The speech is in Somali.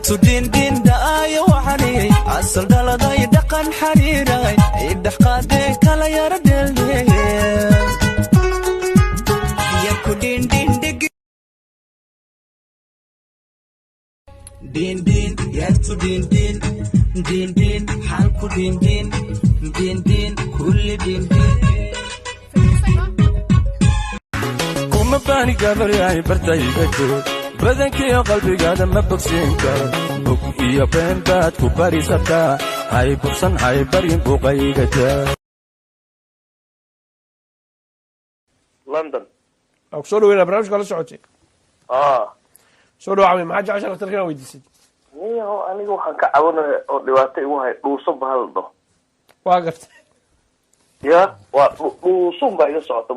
tudin din daayo waxani asal daladay dhaqan xariiray idh qaade kala yar delde ya kudin din dig din din ya tudin din din din hal kudin din din din kulli din din kuma bani gabari ay bartayga joog badankii qalbigaada ma bogsin karo bog iyo been baad ku barisataa hay bogsan hay barin buuqaygata London soo dhaweynaa barnaamijka la socotay soo dhawaacay maxaa jecesha dhakhtarkana weydiisay niyo aniga waxaan ka cabanaya oo dhibaato igu hay dhuuso bahaldo waa gartay ya waa dhuusun baa iga socota